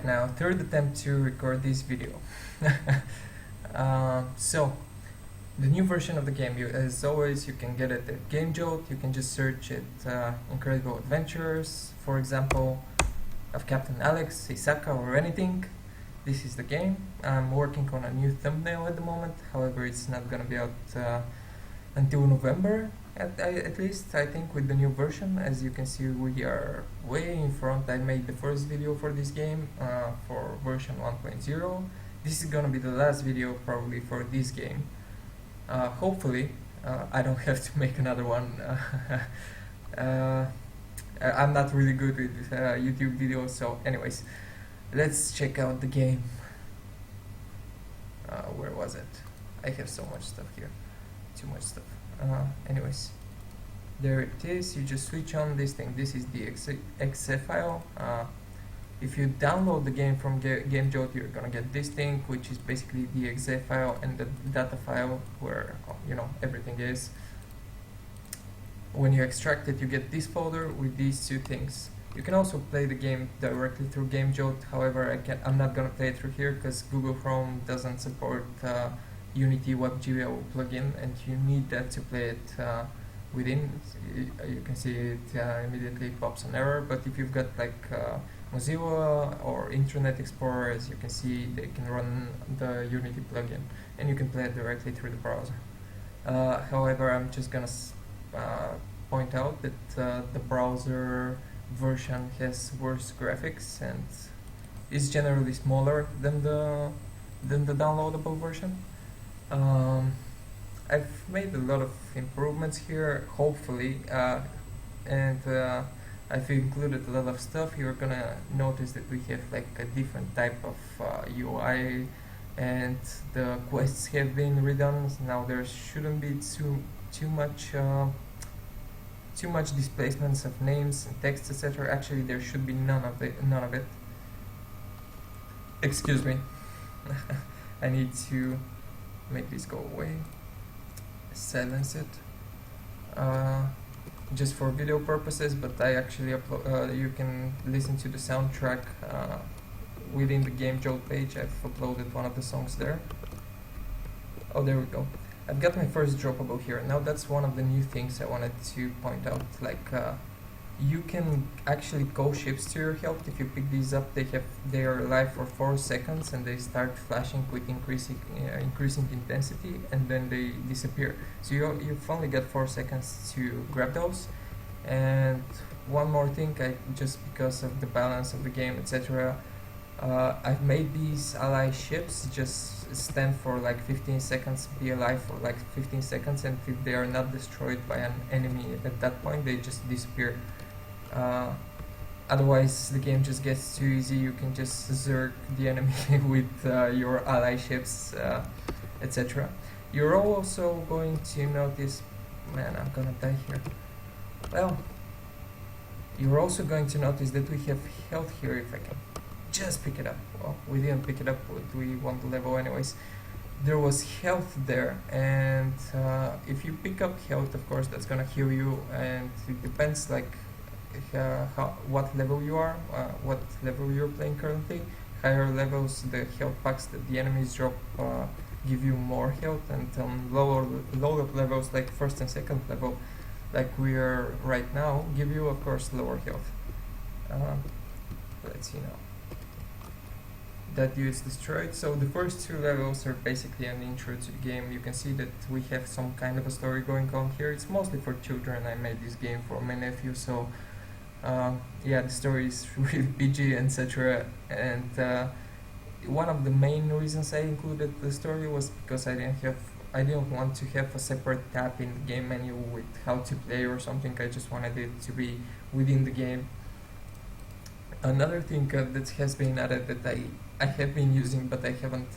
now, third attempt to record this video. So, the new version of the game, as always, you can get it at Game Jolt. You can just search it, Incredible Adventures, for example, of Captain Alex, Isaca, or anything. This is the game. I'm working on a new thumbnail at the moment, however it's not gonna be out until November, at least, I think, with the new version. As you can see, we are way in front. I made the first video for this game, for version 1.0. This is gonna be the last video probably for this game. Hopefully, I don't have to make another one. I'm not really good with YouTube videos, so anyways, let's check out the game. Where was it? I have so much stuff here. Too much stuff. Anyways, there it is. You just switch on this thing. This is the exe file. If you download the game from Game Jolt, you're gonna get this thing, which is basically the exe file and the data file where everything is. When you extract it, you get this folder with these two things. You can also play the game directly through Game Jolt. However, I'm not gonna play it through here because Google Chrome doesn't support Unity WebGL plugin, and you need that to play it within. You can see it immediately pops an error, but if you've got like Mozilla or Internet Explorer, as you can see, they can run the Unity plugin and you can play it directly through the browser. However, I'm just gonna point out that the browser version has worse graphics and is generally smaller than the downloadable version. I've made a lot of improvements here, hopefully, and I've included a lot of stuff. You're gonna notice that we have like a different type of UI, and the quests have been redone. Now there shouldn't be too much displacements of names and text, etc. Actually, there should be none of it. Excuse me. I need to make this go away. Silence it. Just for video purposes, but I actually upload. You can listen to the soundtrack within the Game Jolt page. I've uploaded one of the songs there. Oh, there we go. I've got my first droppable here. Now that's one of the new things I wanted to point out. Like, you can actually go ships to your health. If you pick these up, they are alive for 4 seconds and they start flashing with increasing intensity, and then they disappear. So you've only got 4 seconds to grab those. And one more thing, just because of the balance of the game, etc. I've made these ally ships just stand for like 15 seconds, be alive for like 15 seconds, and if they are not destroyed by an enemy at that point, they just disappear. Otherwise, the game just gets too easy. You can just zerg the enemy with your ally ships, etc. You're also going to notice, man, I'm gonna die here. Well, you're also going to notice that we have health here. If I can just pick it up. Well, we didn't pick it up, but we want the level anyways. There was health there, and if you pick up health, of course that's gonna heal you, and it depends like what level you are, what level you're playing currently. Higher levels, the health packs that the enemies drop give you more health, and on lower levels, like first and second level, like we are right now, give you of course lower health. Let's see now. That dude is destroyed. So the first 2 levels are basically an intro to the game. You can see that we have some kind of a story going on here. It's mostly for children. I made this game for my nephew, so yeah, the story is really PG, etc. And one of the main reasons I included the story was because I didn't want to have a separate tab in the game menu with how to play or something. I just wanted it to be within the game. Another thing that has been added that I have been using but I haven't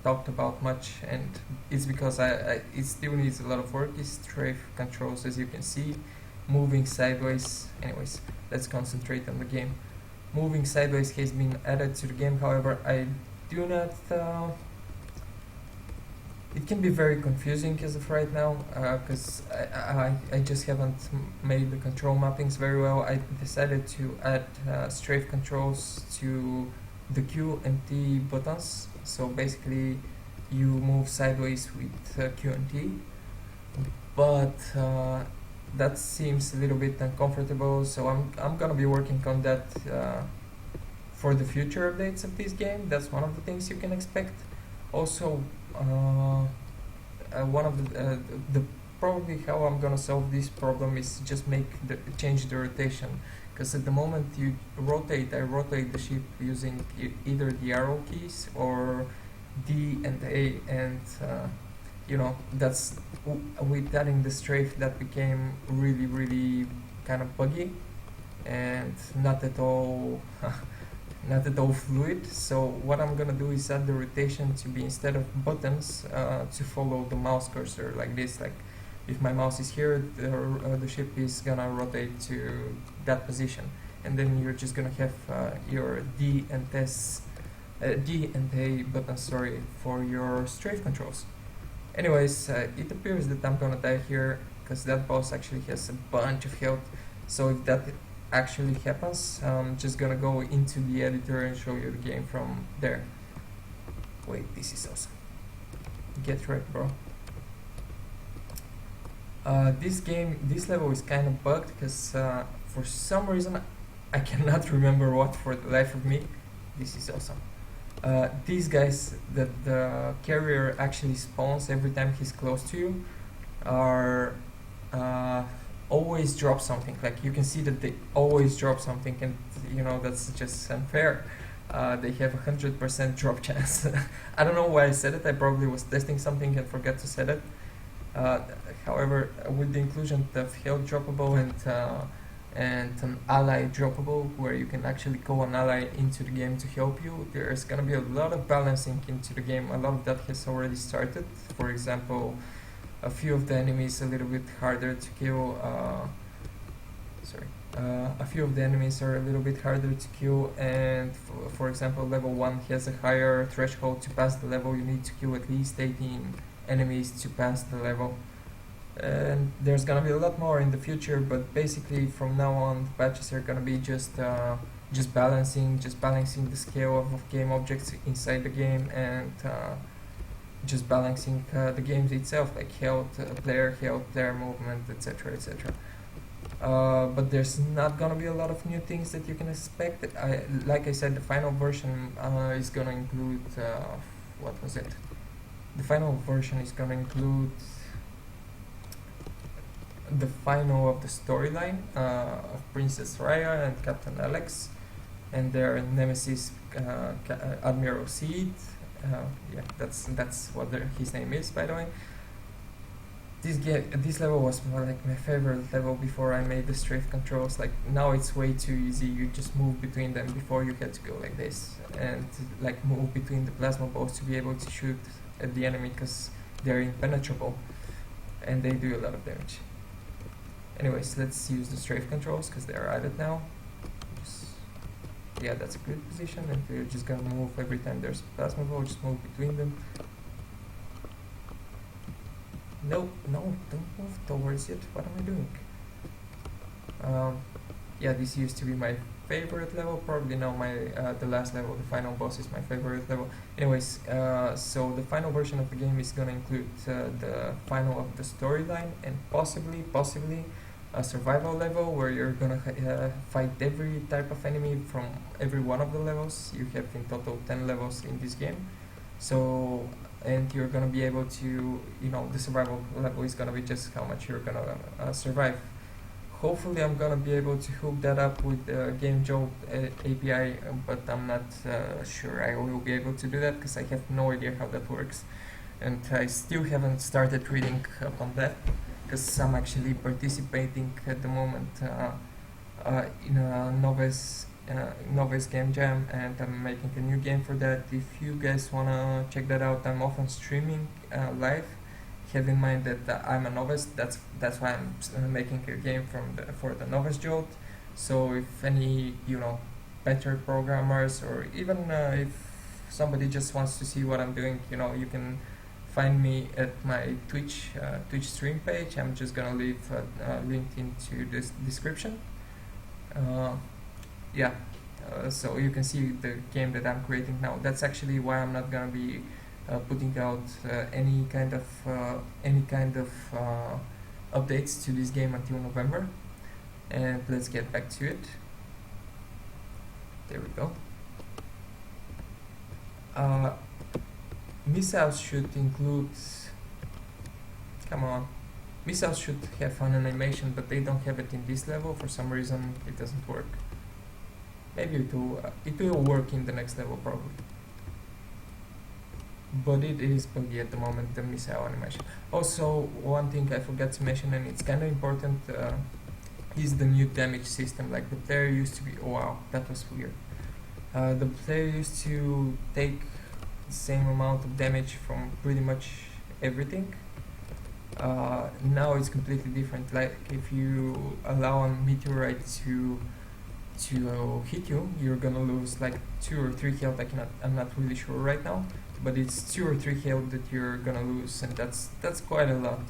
talked about much, and it's because it still needs a lot of work, is strafe controls. As you can see, moving sideways. Anyways, let's concentrate on the game. Moving sideways has been added to the game, however I do not it can be very confusing as of right now, because I just haven't made the control mappings very well. I decided to add strafe controls to the Q and T buttons. So basically, you move sideways with Q and T, but that seems a little bit uncomfortable. So I'm gonna be working on that for the future updates of this game. That's one of the things you can expect. Also, one of the probably how I'm gonna solve this problem is just change the rotation, because at the moment I rotate the ship using either the arrow keys or D and A, and that's with adding the strafe that became really kind of buggy and not at all not at all fluid. So what I'm gonna do is add the rotation to be, instead of buttons, to follow the mouse cursor like this. Like if my mouse is here, the ship is gonna rotate to that position, and then you're just gonna have your D and A buttons, sorry, for your strafe controls. Anyways, it appears that I'm gonna die here because that boss actually has a bunch of health. So if that actually happens, I'm just gonna go into the editor and show you the game from there. Wait, this is awesome. Get right, bro. This level is kind of bugged because for some reason I cannot remember what for the life of me. This is awesome. These guys that the carrier actually spawns every time he's close to you are always drop something. Like you can see that they always drop something, and that's just unfair. They have 100% drop chance. I don't know why I said it. I probably was testing something and forgot to set it. However, with the inclusion of health droppable and an ally droppable, where you can actually call an ally into the game to help you, there's gonna be a lot of balancing into the game. A lot of that has already started. For example, a few of the enemies a little bit harder to kill. A few of the enemies are a little bit harder to kill, and for example, level 1 has a higher threshold to pass the level. You need to kill at least 18 enemies to pass the level. And there's gonna be a lot more in the future, but basically from now on the patches are gonna be just balancing the scale of game objects inside the game, and just balancing the games itself, like health, player movement, etc. But there's not gonna be a lot of new things that you can expect. Like I said, the final version is gonna include what was it? The final version is gonna include the final of the storyline of Princess Raya and Captain Alex and their nemesis Admiral Seed. That's what his name is, by the way. This level was more like my favorite level before I made the strafe controls. Like now it's way too easy. You just move between them. Before you had to go like this and like move between the plasma balls to be able to shoot at the enemy, because they're impenetrable and they do a lot of damage. Anyways, let's use the strafe controls because they're added now. Yeah, that's a good position, and we're just gonna move every time there's a plasma ball. Just move between them. No, don't move towards it. What am I doing? Yeah, this used to be my favorite level. Probably now the last level, the final boss, is my favorite level. Anyways, so the final version of the game is gonna include the final of the storyline and possibly a survival level where you're gonna fight every type of enemy from every one of the levels. You have in total 10 levels in this game. So, and you're gonna be able to, the survival level is gonna be just how much you're gonna survive. Hopefully I'm gonna be able to hook that up with the Game Jolt API, but I'm not sure I will be able to do that because I have no idea how that works. And I still haven't started reading up on that, because I'm actually participating at the moment in a novice game jam, and I'm making a new game for that. If you guys wanna check that out, I'm often streaming live. Have in mind that I'm a novice. That's why I'm making a game for the novice Jolt. So if any better programmers, or even if somebody just wants to see what I'm doing, you can find me at my Twitch stream page. I'm just gonna leave a link into this description. so you can see the game that I'm creating now. That's actually why I'm not gonna be putting out any kind of updates to this game until November. And let's get back to it. There we go. Missiles should include. Come on. Missiles should have an animation, but they don't have it in this level. For some reason, it doesn't work. Maybe it will work in the next level, probably. But it is buggy at the moment, the missile animation. Also, one thing I forgot to mention, and it's kind of important, is the new damage system. Like the player used to be. Oh, wow, that was weird. The player used to take the same amount of damage from pretty much everything. Now it's completely different. Like if you allow a meteorite to hit you, you're gonna lose like 2 or 3 health. I'm not really sure right now, but it's 2 or 3 health that you're gonna lose, and that's quite a lot.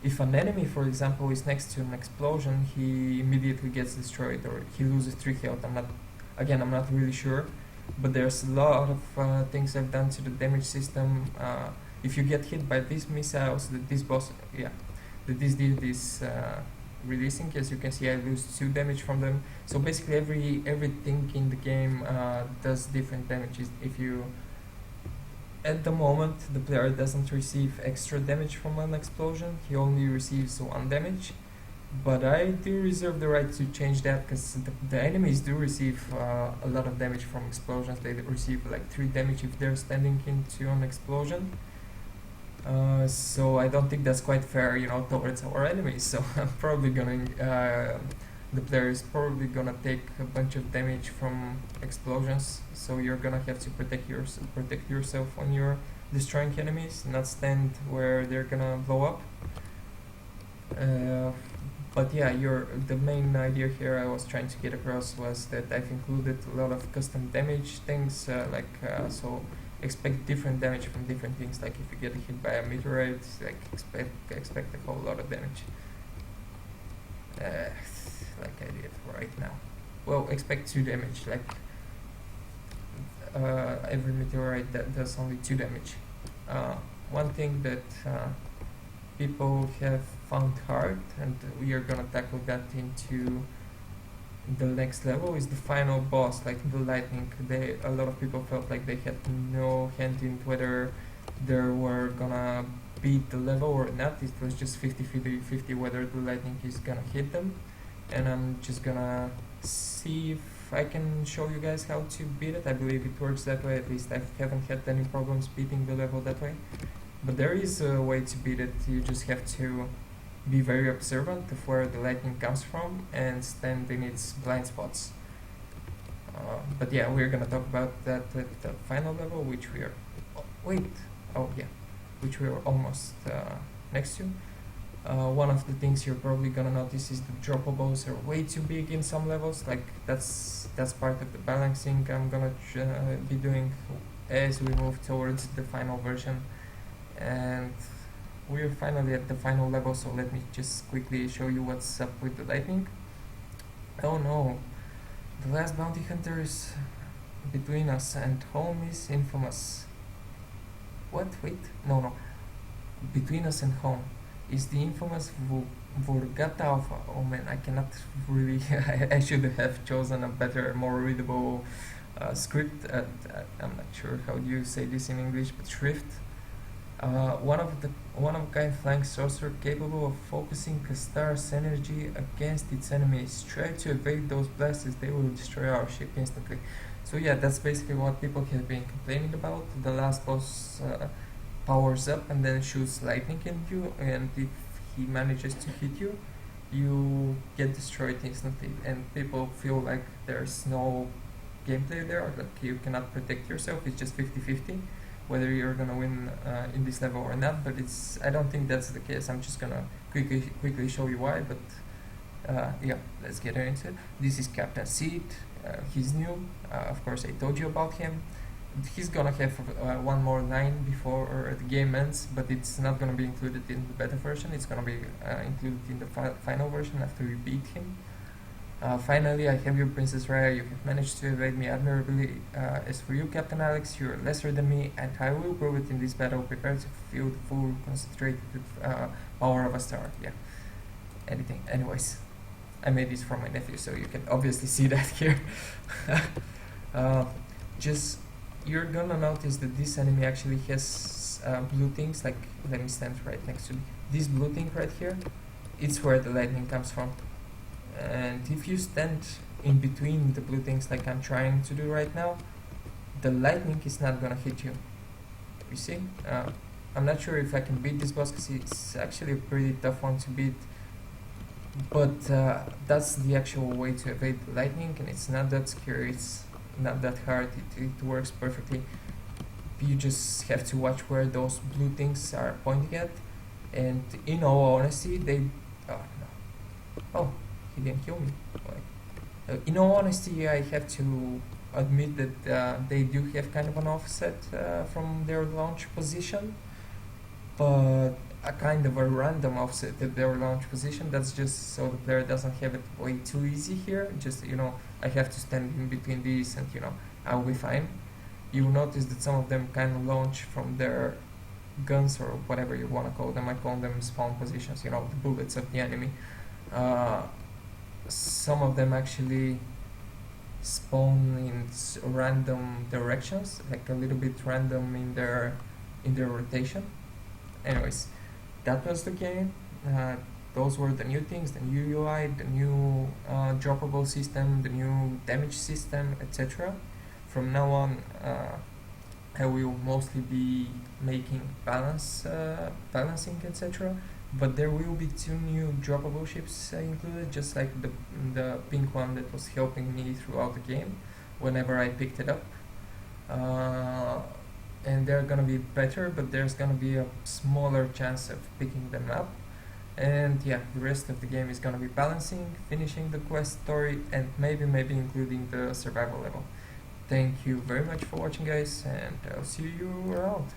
If an enemy, for example, is next to an explosion, he immediately gets destroyed or he loses 3 health. I'm not really sure, but there's a lot of things I've done to the damage system. If you get hit by these missiles that this dude is releasing, as you can see, I lose 2 damage from them. So basically everything in the game does different damages. At the moment, the player doesn't receive extra damage from an explosion, he only receives 1 damage. But I do reserve the right to change that, because the enemies do receive a lot of damage from explosions. They receive like 3 damage if they're standing into an explosion. So I don't think that's quite fair, towards our enemies. So I'm probably the player is probably gonna take a bunch of damage from explosions. So you're gonna have to protect yourself when you're destroying enemies, not stand where they're gonna blow up. But yeah, the main idea here I was trying to get across was that I've included a lot of custom damage things, so expect different damage from different things. Like if you get hit by a meteorite, like expect a whole lot of damage. Like I did right now. Well, expect 2 damage. Like every meteorite that does only 2 damage. One thing that people have found hard, and we are gonna tackle that into the next level, is the final boss, like the lightning. A lot of people felt like they had no hint in whether they were gonna beat the level or not. It was just 50-50 whether the lightning is gonna hit them, and I'm just gonna see if I can show you guys how to beat it. I believe it works that way. At least I haven't had any problems beating the level that way. But there is a way to beat it. You just have to be very observant of where the lightning comes from and stand in its blind spots. But yeah, we're gonna talk about that at the final level, which we are which we are almost next to. One of the things you're probably gonna notice is the droppables are way too big in some levels. Like that's part of the balancing I'm gonna be doing as we move towards the final version. And we're finally at the final level, so let me just quickly show you what's up with the lightning. Oh no, the last bounty hunter is between us and home is infamous. What? Wait, no. Between us and home is the infamous Vorgata Alpha. Oh man, I cannot really. I should have chosen a better, more readable script. I'm not sure how do you say this in English, but shrift. One of kind flying sorcerer capable of focusing Kastar's energy against its enemies. Try to evade those blasts as they will destroy our ship instantly. So yeah, that's basically what people have been complaining about. The last boss powers up and then shoots lightning at you, and if he manages to hit you, you get destroyed instantly. And people feel like there's no gameplay there, like you cannot protect yourself. It's just 50-50 whether you're gonna win in this level or not. But I don't think that's the case. I'm just gonna quickly show you why. But yeah, let's get into it. This is Captain Seed. He's new. Of course, I told you about him. He's gonna have one more line before the game ends, but it's not gonna be included in the beta version. It's gonna be included in the final version after we beat him. Finally, I have your Princess Raya. You have managed to evade me admirably. As for you, Captain Alex, you're lesser than me, and I will prove it in this battle. Prepare to feel the full concentrated power of a star. Yeah, anything. Anyways, I made this for my nephew, so you can obviously see that here. uh, just you're gonna notice that this enemy actually has blue things. Like, let me stand right next to this blue thing right here. It's where the lightning comes from. And if you stand in between the blue things like I'm trying to do right now, the lightning is not gonna hit you. You see? I'm not sure if I can beat this boss because it's actually a pretty tough one to beat. But that's the actual way to evade the lightning, and it's not that scary, it's not that hard, it works perfectly. You just have to watch where those blue things are pointing at, and in all honesty, they... Oh, no. Oh, he didn't kill me. In all honesty, I have to admit that they do have kind of an offset from their launch position, but a kind of a random offset at their launch position. That's just so the player doesn't have it way too easy here. Just, I have to stand in between these and, I'll be fine. You'll notice that some of them kind of launch from their guns or whatever you want to call them. I call them spawn positions, the bullets of the enemy. Some of them actually spawn in random directions, like a little bit random in their rotation. Anyways, that was the game. Those were the new things, the new UI, the new droppable system, the new damage system, etc. From now on, I will mostly be making balancing, etc. But there will be 2 new droppable ships included, just like the pink one that was helping me throughout the game whenever I picked it up. And they're gonna be better, but there's gonna be a smaller chance of picking them up. And yeah, the rest of the game is gonna be balancing, finishing the quest story, and maybe including the survival level. Thank you very much for watching, guys, and I'll see you around.